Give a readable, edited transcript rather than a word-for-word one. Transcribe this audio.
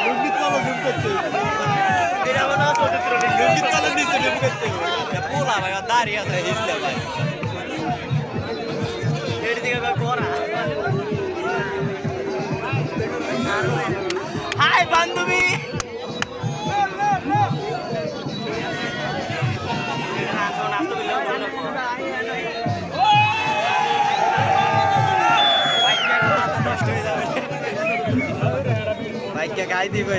লুঙ্গির তলা জুম করতে এটা মনে হয় লুঙ্গির তলা নিচে জুম করতে পোলা ভাই দাঁড়িয়ে আছে হিসলে ভাই এর দিকে করা হাই বান্ধবী বাইককে গাই দিবে